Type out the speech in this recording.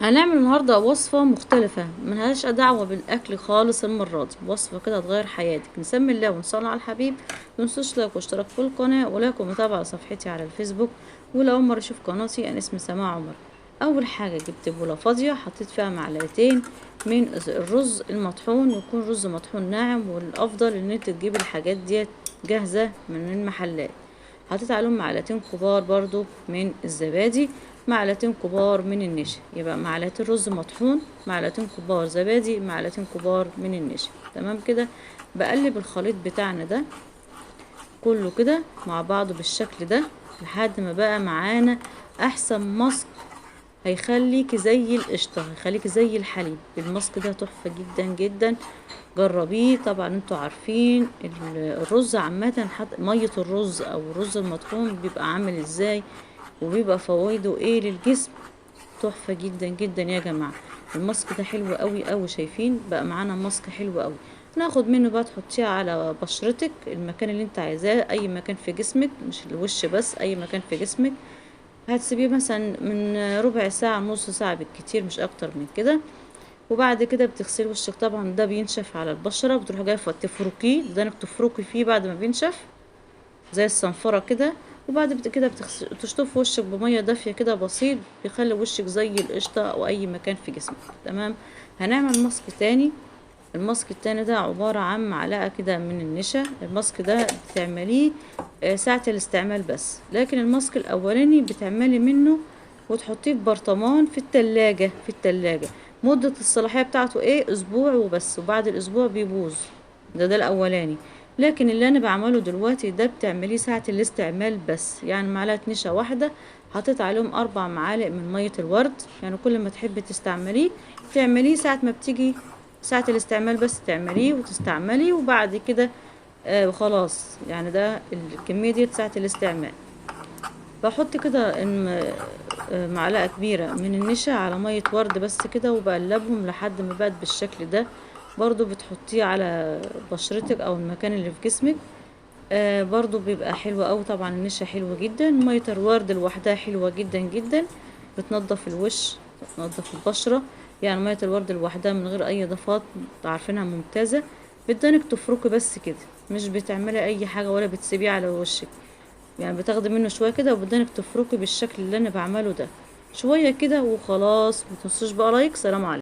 هنعمل النهاردة وصفة مختلفة ملهاش دعوة بالأكل خالص. المرة دي وصفة كده هتغير حياتك. نسمي الله ونصلي على الحبيب. متنسوش لايك واشتراك في القناة ولايك ومتابعة صفحتي على الفيسبوك. ولو أول مرة أشوف قناتي أنا اسمي سماع عمر. أول حاجة جبت بولة فاضية حطيت فيها معلقتين من الرز المطحون، يكون رز مطحون ناعم، والأفضل إن انت تجيب الحاجات ديت جاهزة من المحلات. حطيت عليهم معلقتين كبار برضو من الزبادي، معلقتين كبار من النشا، يبقى معلقتين رز مطحون، معلقتين كبار زبادي، معلقتين كبار من النشا. تمام كده. بقلب الخليط بتاعنا ده كله كده مع بعضه بالشكل ده لحد ما بقى معانا احسن ماسك. هيخليكي زي القشطة، هيخليكي زي الحليب. الماسك ده تحفة جدا جدا، جربيه. طبعا انتوا عارفين الرز عامة، حتى مية الرز او الرز المطحون بيبقى عامل ازاي وبيبقى فوائده ايه للجسم. تحفة جدا جدا يا جماعة. الماسك ده حلو قوي قوي. شايفين بقى معانا ماسك حلو قوي. ناخد منه بقى تحطيه على بشرتك، المكان اللي انت عايزاه، اي مكان في جسمك مش الوش بس، اي مكان في جسمك. هتسيبيه مثلا من ربع ساعة نص ساعة بالكتير، مش اكتر من كده. وبعد كده بتغسلي وشك. طبعا ده بينشف على البشرة، بتروحي جايه تفركيه، بدانك تفركي فيه بعد ما بينشف زي الصنفرة كده. وبعد كده تشطفي وشك بمية دافية كده بسيط، بيخلي وشك زي القشطة او اي مكان في جسمك. تمام. هنعمل ماسك تاني. الماسك التاني ده عبارة عن معلقة كده من النشا. الماسك ده بتعمليه ساعة الاستعمال بس، لكن الماسك الاولاني بتعملي منه وتحطيه في برطمان في التلاجة. مدة الصلاحية بتاعته ايه؟ اسبوع وبس، وبعد الاسبوع بيبوظ. ده الاولاني. لكن اللي انا بعمله دلوقتي ده بتعمليه ساعة الاستعمال بس. يعني معلقة نشا واحدة حطيت عليهم 4 معالق من مية الورد. يعني كل ما تحبي تستعمليه تعمليه ساعة ما بتيجي ساعة الاستعمال بس، تعمليه وتستعملي. وبعد كده خلاص. يعني ده الكمية دي ساعة الاستعمال. بحط كده معلقة كبيرة من النشا على مية ورد بس كده، وبقلبهم لحد ما بقت بالشكل ده. برضو بتحطيه على بشرتك او المكان اللي في جسمك. برضو بيبقى حلو اوي. طبعا النشا حلوة جدا، مية الورد لوحدها حلوة جدا جدا، بتنضف الوش، بتنضف البشرة. يعني مية الورد لوحدها من غير اي اضافات عارفينها ممتازة. بدانك تفركي بس كده، مش بتعملي اي حاجة ولا بتسيبيه على وشك. يعني بتاخدي منه شوية كده وبدانك تفركي بالشكل اللي انا بعمله ده شوية كده وخلاص. متنسوش بقى لايك. سلام عليكم.